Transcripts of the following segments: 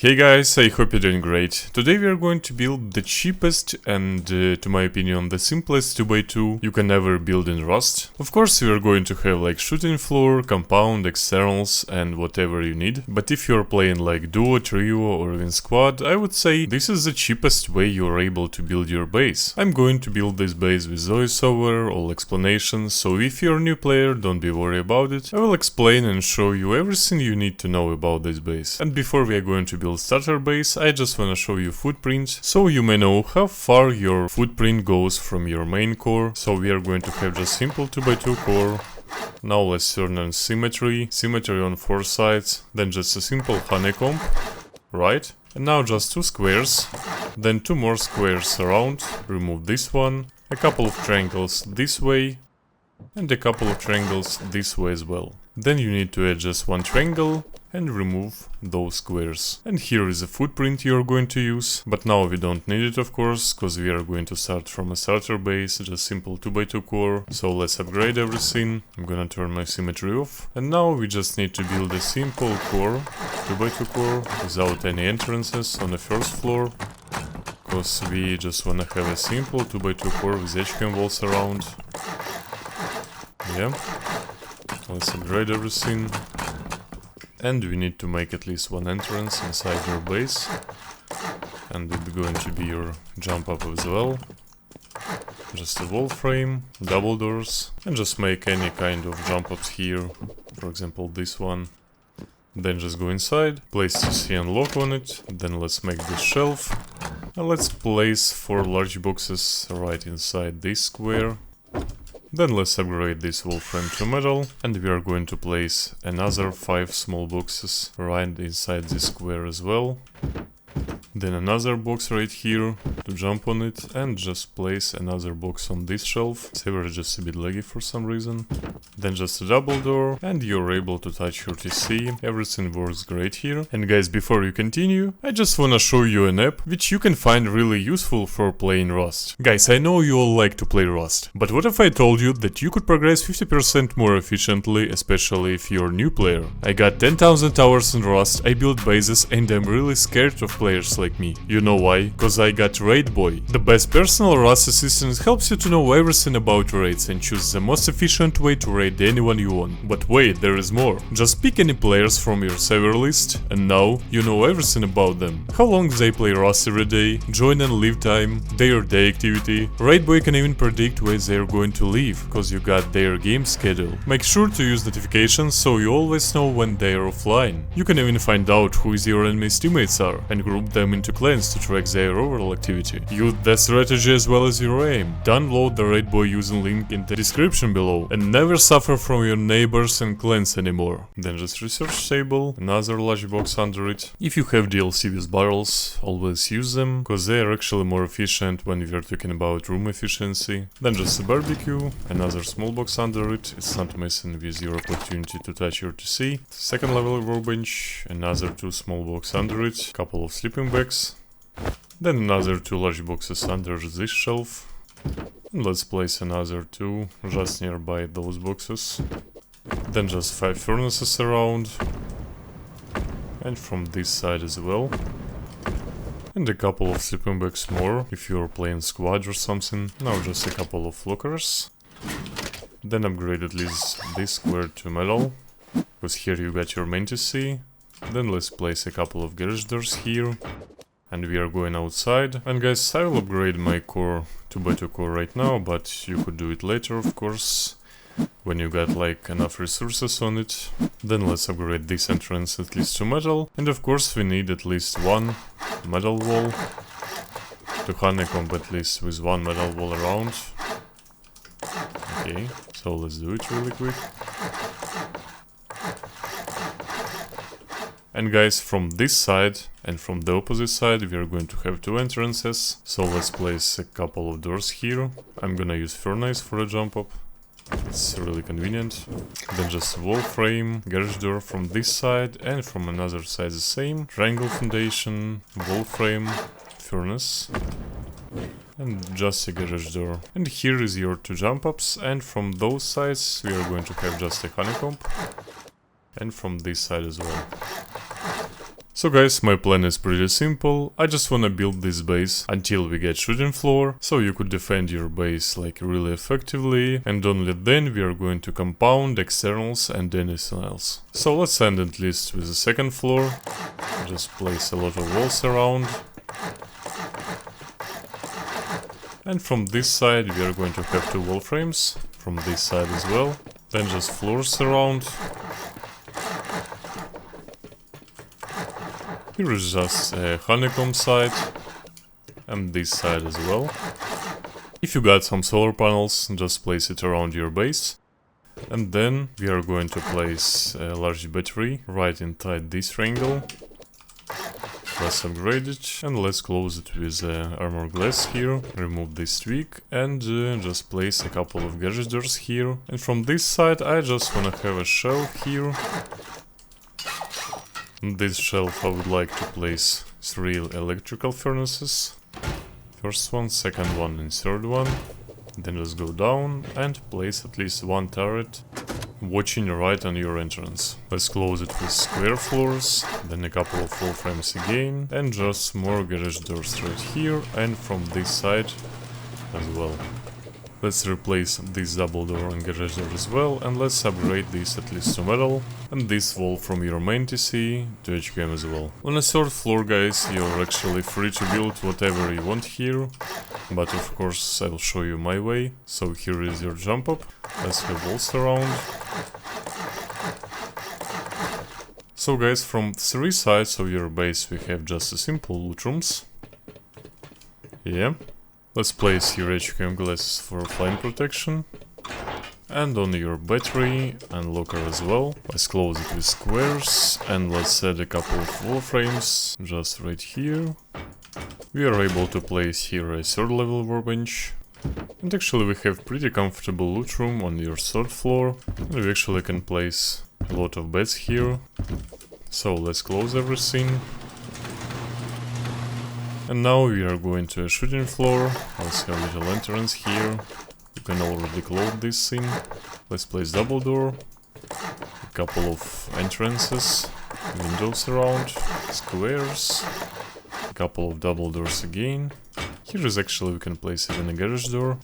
Hey guys, I hope you're doing great. Today we are going to build the cheapest and, to my opinion, the simplest 2x2 you can ever build in Rust. Of course we are going to have like shooting floor, compound, externals and whatever you need. But if you're playing like duo, trio or even squad, I would say this is the cheapest way you're able to build your base. I'm going to build this base with voiceover, all explanations, so if you're a new player, don't be worried about it. I will explain and show you everything you need to know about this base. And before we are going to build starter base, I just wanna show you footprint, so you may know how far your footprint goes from your main core. So we are going to have just simple 2x2 core. Now let's turn on symmetry on 4 sides, then just a simple honeycomb, right? And now just 2 squares, then 2 more squares around, remove this one, a couple of triangles this way, and a couple of triangles this way as well. Then you need to add just 1 triangle and remove those squares. And here is the footprint you're going to use, but now we don't need it of course, because we are going to start from a starter base, just simple 2x2 core. So let's upgrade everything. I'm gonna turn my symmetry off. And now we just need to build a simple core, 2x2 core, without any entrances on the first floor. Because we just wanna have a simple 2x2 core with HQM walls around. Yeah. Let's upgrade everything. And we need to make at least 1 entrance inside your base. And it's going to be your jump up as well. Just a wall frame, double doors, and just make any kind of jump ups here. For example, this one. Then just go inside, place TC and lock on it. Then let's make this shelf. And let's place 4 large boxes right inside this square. Then let's upgrade this wall frame to metal, and we are going to place another 5 small boxes right inside this square as well. Then another box right here to jump on it, and just place another box on this shelf. Server is just a bit laggy for some reason. Then just a double door, and you're able to touch your TC. Everything works great here. And guys, before you continue, I just wanna show you an app which you can find really useful for playing Rust. Guys, I know you all like to play Rust, but what if I told you that you could progress 50% more efficiently, especially if you're a new player? I got 10,000 hours in Rust, I build bases, and I'm really scared of players like me. You know why? Cause I got Raid Boy. The best personal Rust assistant helps you to know everything about raids and choose the most efficient way to raid anyone you want. But wait, there is more. Just pick any players from your server list, and now you know everything about them. How long they play Rust every day, join and leave time, their day activity. Raid Boy can even predict where they're going to leave, cause you got their game schedule. Make sure to use notifications so you always know when they're offline. You can even find out who your enemy's teammates are and group them into clans to track their overall activity. Use that strategy as well as your aim. Download the Raid Boy using link in the description below, and never suffer from your neighbors and clans anymore. Then just research table, another large box under it. If you have DLC with barrels, always use them, cause they are actually more efficient when we are talking about room efficiency. Then just a barbecue, another small box under it, it's not messing with your opportunity to touch your TC. Second level workbench, another 2 small box under it, couple of sleeping bags. Then another 2 large boxes under this shelf. And let's place another 2 just nearby those boxes. Then just 5 furnaces around. And from this side as well. And a couple of sleeping bags more if you're playing squad or something. Now just a couple of lockers. Then upgrade at least this square to metal, because here you got your main TC. Then let's place a couple of garage doors here. And we are going outside. And guys, I will upgrade my core 2x2 core right now, but you could do it later of course, when you got like enough resources on it. Then let's upgrade this entrance at least to metal. And of course we need at least 1 metal wall to honeycomb at least with 1 metal wall around. Okay, so let's do it really quick. And guys, from this side and from the opposite side we are going to have 2 entrances. So let's place a couple of doors here. I'm gonna use furnace for a jump up. It's really convenient. Then just wall frame, garage door from this side and from another side the same. Triangle foundation, wall frame, furnace. And just a garage door. And here is your 2 jump ups, and from those sides we are going to have just a honeycomb. And from this side as well. So guys, my plan is pretty simple. I just wanna build this base until we get shooting floor, so you could defend your base like really effectively, and only then we are going to compound externals and anything else. So let's end at least with the second floor. Just place a lot of walls around. And from this side we are going to have 2 wall frames, from this side as well. Then just floors around. Here is just a honeycomb side, and this side as well. If you got some solar panels, just place it around your base. And then we are going to place a large battery right inside this triangle. Let's upgrade it, and let's close it with armor glass here. Remove this twig, and just place a couple of garage doors here. And from this side I just wanna have a shelf here. On this shelf I would like to place 3 electrical furnaces. First one, second one and third one. Then just go down and place at least 1 turret watching right on your entrance. Let's close it with square floors, then a couple of wall frames again, and just more garage doors right here and from this side as well. Let's replace this double door and garage door as well, and let's upgrade this at least to metal, and this wall from your main TC to HQM as well. On the third floor, guys, you're actually free to build whatever you want here, but of course I'll show you my way. So here is your jump up, let's have walls around. So guys, from 3 sides of your base we have just a simple loot rooms. Yeah. Let's place here HQM glasses for flame protection. And on your battery and locker as well. Let's close it with squares, and let's add a couple of wall frames just right here. We are able to place here a 3rd level workbench. And actually we have pretty comfortable loot room on your 3rd floor. And we actually can place a lot of beds here. So let's close everything. And now we are going to a shooting floor. Let's have a little entrance here. You can already close this thing. Let's place double door. A couple of entrances. Windows around. Squares. A couple of double doors again. Here is actually we can place even a garage door.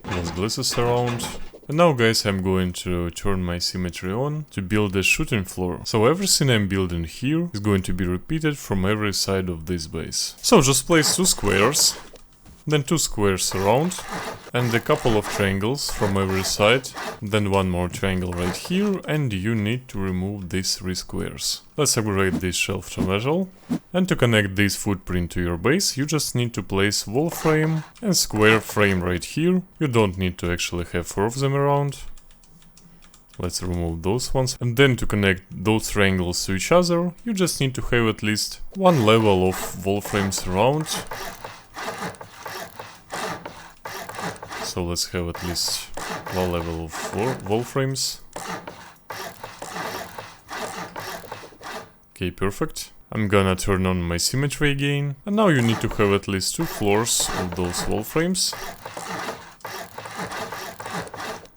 Those glasses around. And now guys, I'm going to turn my symmetry on to build a shooting floor. So everything I'm building here is going to be repeated from every side of this base. So just place 2 squares, then 2 squares around, and a couple of triangles from every side, then 1 more triangle right here, and you need to remove these 3 squares. Let's upgrade this shelf to metal. And to connect this footprint to your base, you just need to place wall frame and square frame right here. You don't need to actually have 4 of them around. Let's remove those ones. And then to connect those triangles to each other, you just need to have at least 1 level of wall frames around. So let's have at least 1 level of wall frames. Okay, perfect. I'm gonna turn on my symmetry again. And now you need to have at least 2 floors of those wall frames.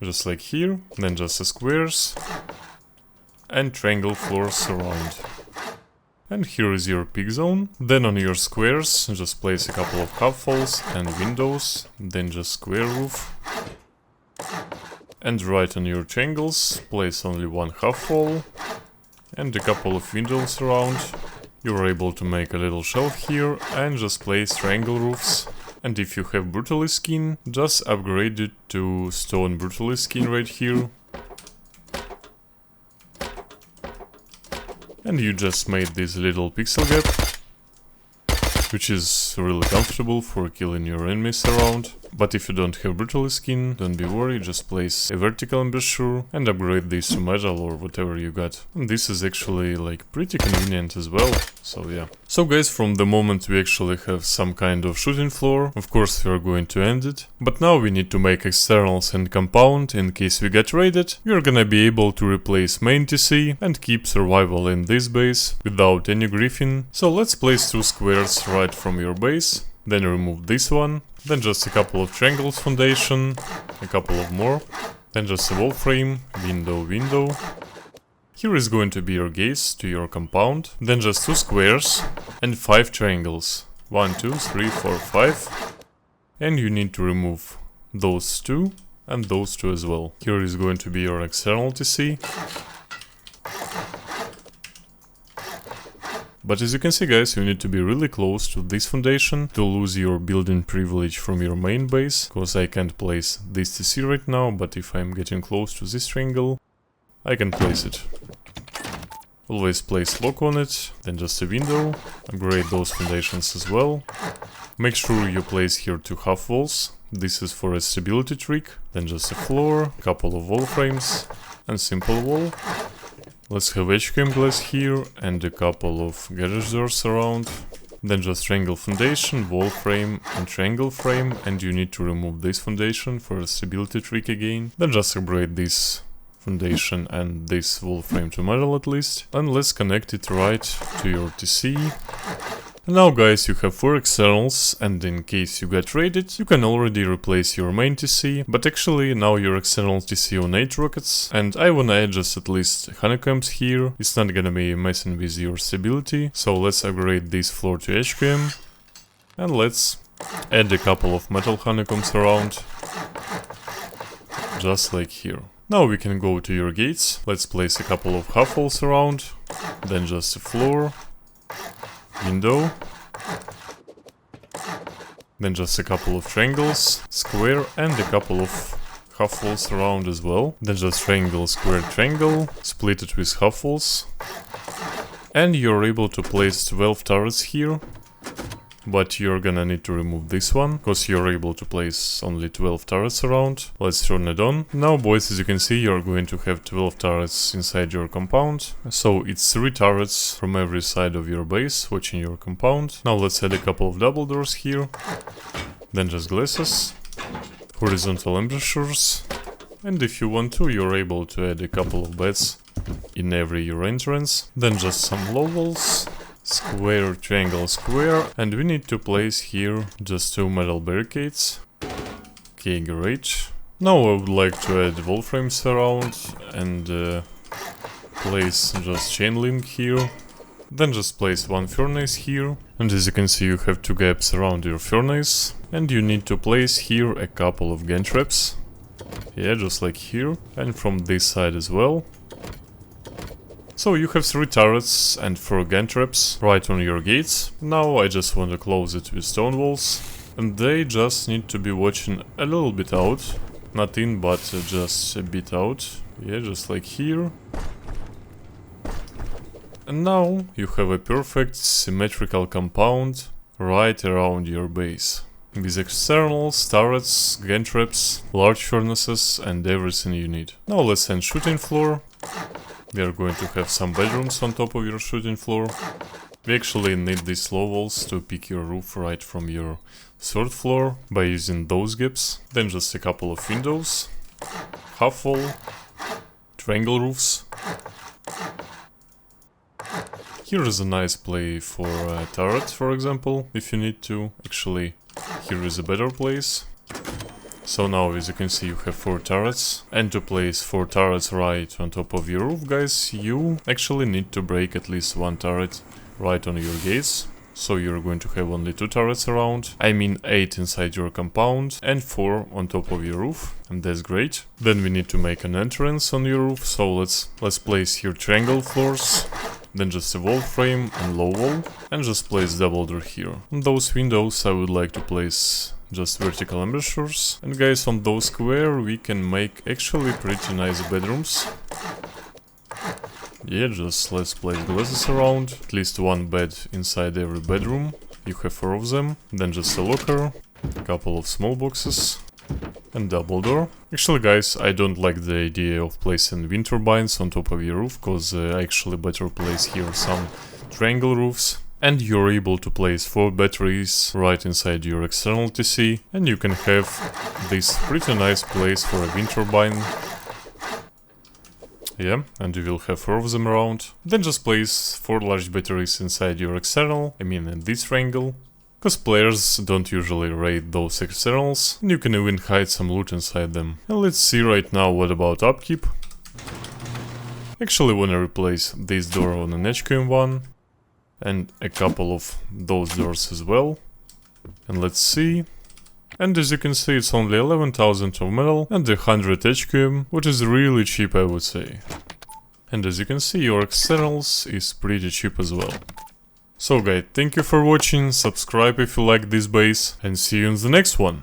Just like here. Then just the squares. And triangle floors around. And here is your peak zone. Then on your squares, just place a couple of half walls and windows. Then just square roof. And right on your triangles, place only 1 half wall. And a couple of windows around. You're able to make a little shelf here and just place triangle roofs. And if you have brutally skin, just upgrade it to stone brutally skin right here. And you just made this little pixel gap, which is really comfortable for killing your enemies around. But if you don't have brutal skin, don't be worried, just place a vertical embouchure and upgrade this to metal or whatever you got. And this is actually like pretty convenient as well, so yeah. So guys, from the moment we actually have some kind of shooting floor, of course we are going to end it. But now we need to make externals and compound in case we get raided. We are gonna be able to replace main TC and keep survival in this base without any griefing. So let's place 2 squares right from your base, then remove this one. Then just a couple of triangles foundation, a couple of more, then just a wall frame, window, window. Here is going to be your gates to your compound, then just 2 squares and 5 triangles. 1, 2, 3, 4, 5. And you need to remove those 2 and those 2 as well. Here is going to be your external TC. But as you can see, guys, you need to be really close to this foundation to lose your building privilege from your main base, because I can't place this TC right now, but if I'm getting close to this triangle, I can place it. Always place lock on it, then just a window, upgrade those foundations as well. Make sure you place here 2 half walls, this is for a stability trick, then just a floor, couple of wall frames, and simple wall. Let's have HQM glass here and a couple of garage doors around. Then just triangle foundation, wall frame and triangle frame, and you need to remove this foundation for a stability trick again. Then just upgrade this foundation and this wall frame to metal at least. And let's connect it right to your TC. And now, guys, you have 4 externals, and in case you get raided, you can already replace your main TC, but actually now your external TC on 8 rockets, and I wanna add just at least honeycombs here. It's not gonna be messing with your stability, so let's upgrade this floor to HQM, and let's add a couple of metal honeycombs around, just like here. Now we can go to your gates, let's place a couple of half walls around, then just a floor, window, then just a couple of triangles, square, and a couple of half walls around as well. Then just triangle, square, triangle, split it with half walls. And you're able to place 12 turrets here. But you're gonna need to remove this one, because you're able to place only 12 turrets around. Let's turn it on. Now, boys, as you can see, you're going to have 12 turrets inside your compound. So it's 3 turrets from every side of your base, watching your compound. Now let's add a couple of double doors here. Then just glasses, horizontal embrasures. And if you want to, you're able to add a couple of beds in every your entrance. Then just some low walls. Square, triangle, square, and we need to place here just 2 metal barricades. Okay, great. Now I would like to add wall frames around and place just chain link here. Then just place 1 furnace here, and as you can see you have 2 gaps around your furnace, and you need to place here a couple of gun traps. Yeah, just like here, and from this side as well. So you have 3 turrets and 4 gun traps right on your gates. Now I just want to close it with stone walls, and they just need to be watching a little bit out. Not in, but just a bit out. Yeah, just like here. And now you have a perfect symmetrical compound right around your base. With externals, turrets, gun traps, large furnaces and everything you need. Now let's end shooting floor. We are going to have some bedrooms on top of your shooting floor. We actually need these low walls to pick your roof right from your 3rd floor by using those gaps. Then just a couple of windows, half wall, triangle roofs. Here is a nice play for a turret, for example, if you need to. Actually, here is a better place. So now, as you can see, you have 4 turrets, and to place 4 turrets right on top of your roof, guys, you actually need to break at least 1 turret right on your gates. So you're going to have only 2 turrets around, I mean 8 inside your compound and 4 on top of your roof, and that's great. Then we need to make an entrance on your roof, so let's place here triangle floors, then just a wall frame and low wall, and just place double door here. On those windows I would like to place just vertical embrasures, and guys, on those square we can make actually pretty nice bedrooms. Yeah, just let's place glasses around, at least 1 bed inside every bedroom. You have 4 of them, then just a locker, a couple of small boxes, and double door. Actually, guys, I don't like the idea of placing wind turbines on top of your roof, cause I actually better place here some triangle roofs. And you're able to place 4 batteries right inside your external TC, and you can have this pretty nice place for a wind turbine. Yeah, and you will have 4 of them around. Then just place 4 large batteries inside your external, I mean in this triangle. Cause players don't usually raid those externals, and you can even hide some loot inside them. And let's see right now what about upkeep. Actually wanna replace this door on an HQM one, and a couple of those doors as well. And let's see. And as you can see, it's only 11,000 of metal and 100 HQM, which is really cheap, I would say. And as you can see, your externals is pretty cheap as well. So guys, thank you for watching, subscribe if you like this base, and see you in the next one.